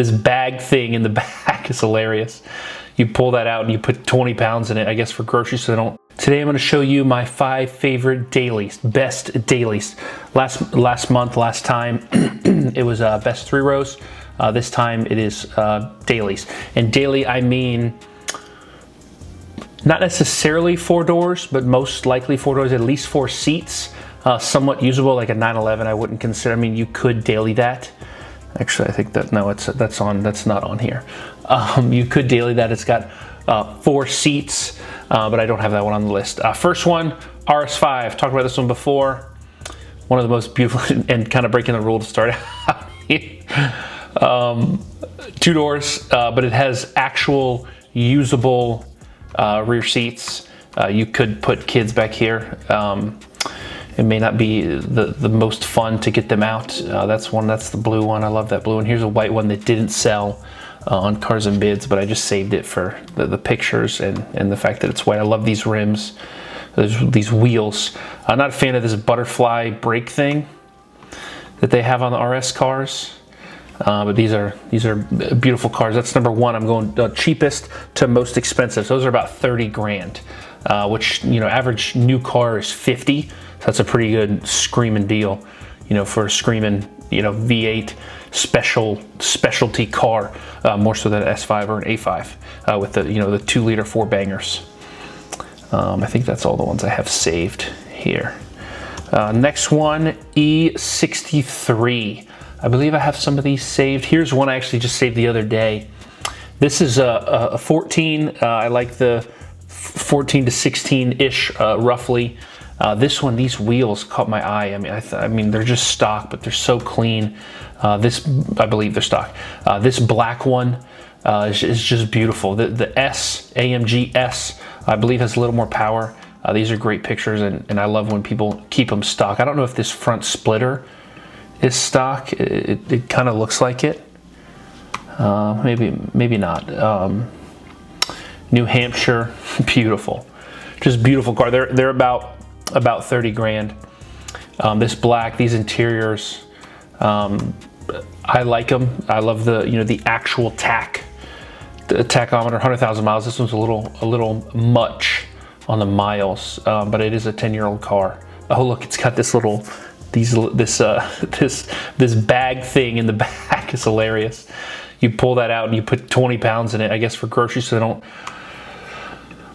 this bag thing in the back is hilarious. You pull that out and you put 20 pounds in it, I guess, for groceries, so they don't. Today I'm going to show you my 5 favorite dailies, best dailies. Last time, it was best 3 rows. This time it is dailies. And daily, I mean, not necessarily 4 doors, but most likely 4 doors, at least 4 seats. Somewhat usable, like a 911 I wouldn't consider. I mean, you could daily that. Actually, I think that, no, that's not on here. You could daily that. It's got 4 seats, but I don't have that one on the list. First one, RS5. Talked about this one before. One of the most beautiful, and kind of breaking the rule to start out here. 2 doors, but it has actual usable rear seats. You could put kids back here. It may not be the most fun to get them out. That's the blue one. I love that blue one. Here's a white one that didn't sell on Cars and Bids, but I just saved it for the pictures and the fact that it's white. I love these rims, these wheels. I'm not a fan of this butterfly brake thing that they have on the RS cars. But these are beautiful cars. That's number 1. I'm going cheapest to most expensive. So those are about 30 grand, which, you know, average new car is 50. So that's a pretty good screaming deal, you know, for a screaming, you know, V8 specialty car, more so than an S5 or an A5, with the, you know, the 2-liter 4 bangers. I think that's all the ones I have saved here. Next one, E63. I believe I have some of these saved. Here's one I actually just saved the other day. This is a 14. I like the 14 to 16-ish, roughly. This one, these wheels caught my eye. I mean, they're just stock, but they're so clean. This, I believe they're stock. This black one is just beautiful. The S, AMG S, I believe has a little more power. These are great pictures, and I love when people keep them stock. I don't know if this front splitter is stock. It kind of looks like it. Maybe not. New Hampshire, beautiful. Just beautiful car. They're about 30 grand. This black, these interiors, I like them. I love the actual the tachometer, 100,000 miles. This one's a little much on the miles, but it is a 10-year-old car. Oh look, it's got this little this bag thing in the back is hilarious. You pull that out and you put 20 pounds in it, I guess, for groceries, so they don't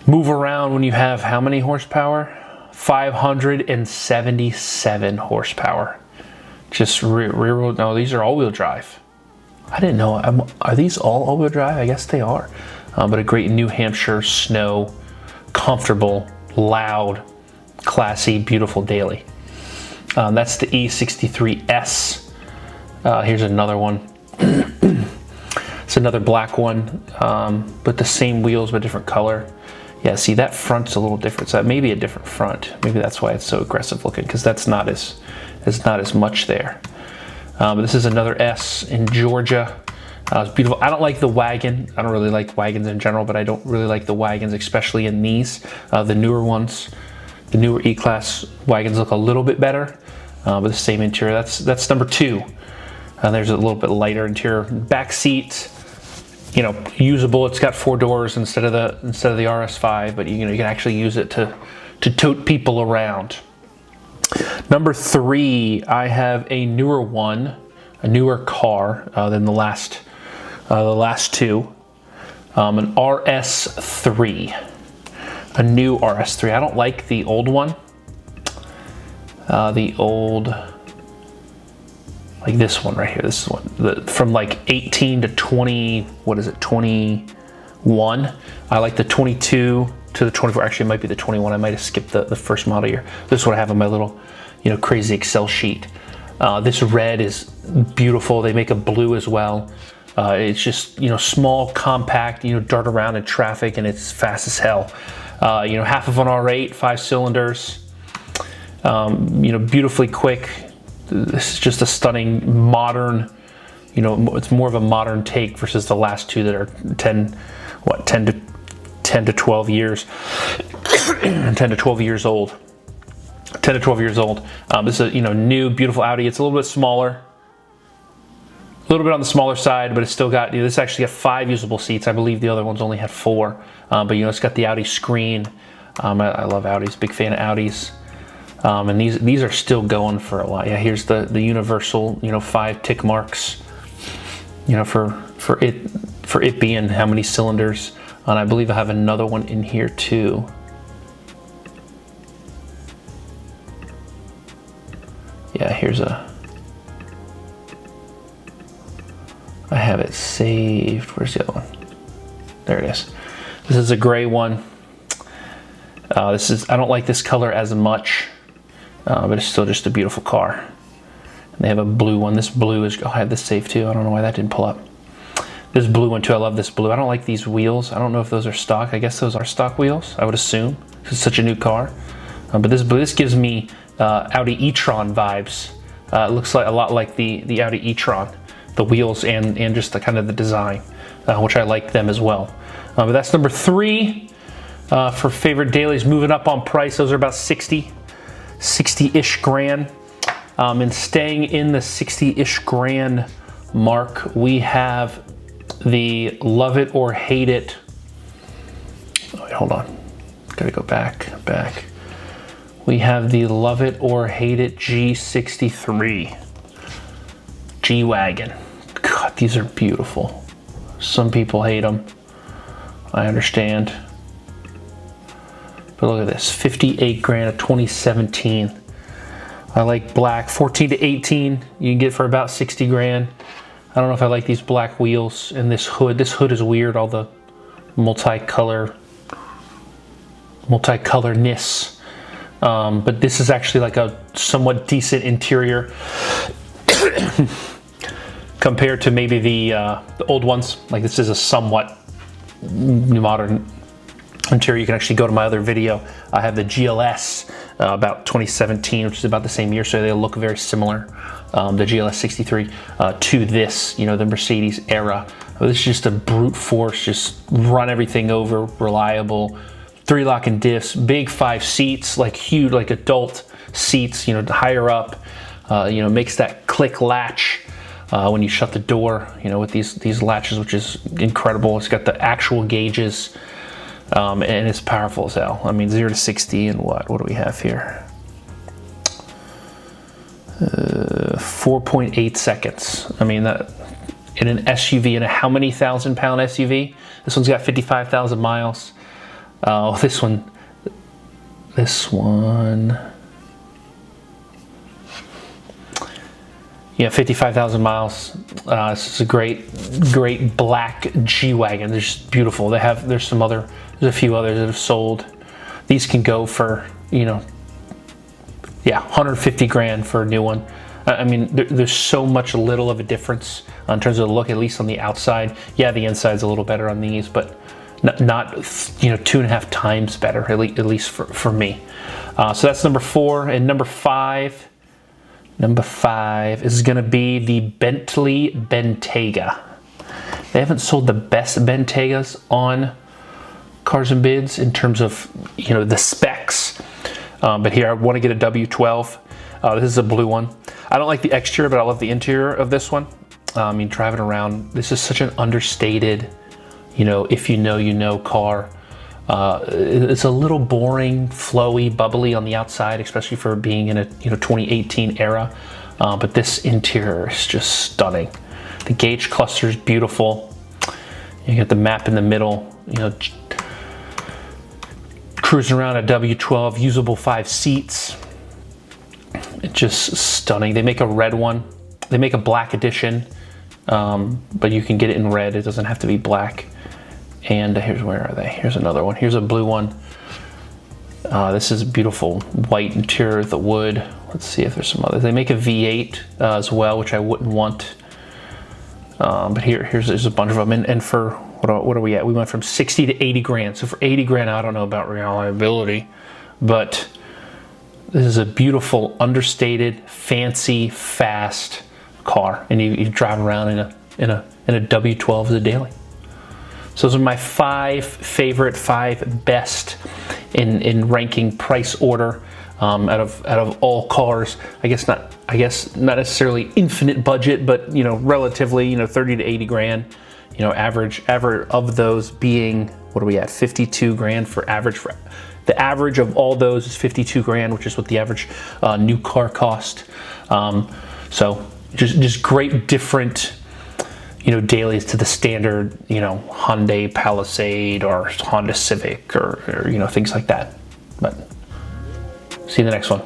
move around. When you have how many horsepower? 577 horsepower. Just rear wheel. No, these are all-wheel drive. I didn't know. Are these all all-wheel drive? I guess they are. But a great New Hampshire snow, comfortable, loud, classy, beautiful daily. That's the E63S. Here's another one. It's another black one, but the same wheels but different color. Yeah, see, that front's a little different. So that may be a different front. Maybe that's why it's so aggressive looking, because that's not as much there. But this is another S in Georgia. It's beautiful. I don't like the wagon. I don't really like wagons in general, but I don't really like the wagons, especially in these. The newer ones, the newer E-Class wagons look a little bit better, but the same interior. That's number 2. There's a little bit lighter interior. Back seat, you know, usable. It's got 4 doors instead of the RS5, but you can actually use it to tote people around. Number 3, I have a newer one, a newer car than the last 2, an RS3, a new RS3. I don't like the old one, like this one right here. This is one from like 18 to 20. What is it? 21. I like the 22 to the 24. Actually, it might be the 21. I might have skipped the first model year. This is what I have on my little, you know, crazy Excel sheet. This red is beautiful. They make a blue as well. It's just, you know, small, compact, you know, dart around in traffic, and it's fast as hell. You know, half of an R8, 5 cylinders. You know, beautifully quick. This is just a stunning modern, you know, it's more of a modern take versus the last 2 that are 10 to 12 years, 10 to 12 years old. 10 to 12 years old. This is a, you know, new, beautiful Audi. It's a little bit smaller. little bit on the smaller side, but it's still got, this actually got 5 usable seats. I believe the other ones only had 4. But it's got the Audi screen. I love Audis, big fan of Audis. And these are still going for a while. Yeah, here's the universal, 5 tick marks, for it being how many cylinders. And I believe I have another one in here too. Yeah, I have it saved. Where's the other one? There it is. This is a gray one. I don't like this color as much, but it's still just a beautiful car. And they have a blue one. This blue is, I have this saved too. I don't know why that didn't pull up. This blue one too, I love this blue. I don't like these wheels. I don't know if those are stock. I guess those are stock wheels, I would assume. It's such a new car. But this blue, this gives me Audi e-tron vibes. It looks like a lot like the Audi e-tron, the wheels and just the kind of the design, which I like them as well. But that's number 3 for favorite dailies. Moving up on price, those are about 60-ish grand. And staying in the 60-ish grand mark, we have the Love It or Hate It. Oh, wait, hold on, gotta go back. We have the Love It or Hate It G63 G-Wagon. God, these are beautiful. Some people hate them. I understand. But look at this, 58 grand of 2017. I like black, 14 to 18. You can get for about 60 grand. I don't know if I like these black wheels and this hood. This hood is weird, all the multicolorness. But this is actually like a somewhat decent interior compared to maybe the old ones. Like this is a somewhat modern interior. You can actually go to my other video. I have the GLS about 2017, which is about the same year, so they look very similar. The GLS 63 to this, the Mercedes era. This is just a brute force, just run everything over, reliable. 3 locking diffs, big 5 seats, like huge, like adult seats, higher up, makes that click latch when you shut the door, with these latches, which is incredible. It's got the actual gauges, and it's powerful as hell. I mean, 0 to 60 in what do we have here? 4.8 seconds. I mean, that in an SUV, in a how many thousand-pound SUV? This one's got 55,000 miles. Oh, this one. Yeah, 55,000 miles. This is a great black G-Wagon. They're just beautiful. There's a few others that have sold. These can go for, 150 grand for a new one. I mean, there's so much little of a difference in terms of the look, at least on the outside. Yeah, the inside's a little better on these, but not 2.5 times better, at least for me. So that's number 4. And number 5 is going to be the Bentley Bentayga. They haven't sold the best Bentegas on Cars and Bids in terms of the specs, but here I want to get a W12. This is a blue one. I don't like the exterior, but I love the interior of this one. I mean, driving around, this is such an understated, if you know car. It's a little boring, flowy, bubbly on the outside, especially for being in a 2018 era. But this interior is just stunning. The gauge cluster is beautiful. You got the map in the middle. Cruising around a W12, usable 5 seats. It's just stunning. They make a red one. They make a black edition, but you can get it in red. It doesn't have to be black. And where are they? Here's another one. Here's a blue one. This is beautiful white interior with the wood. Let's see if there's some others. They make a V8 as well, which I wouldn't want. But there's a bunch of them. And for, what are we at? We went from 60 to 80 grand. So for 80 grand, I don't know about reliability, but this is a beautiful, understated, fancy, fast car. And you drive around in a W12 as a daily. So those are my 5 favorite, 5 best in ranking price order out of all cars. I guess not I guess not necessarily infinite budget, but relatively, 30 to 80 grand. Average of those being, what are we at? 52 grand for average. The average of all those is 52 grand, which is what the average new car cost. So just great different, dailies to the standard, Hyundai Palisade or Honda Civic or things like that. But see you in the next one.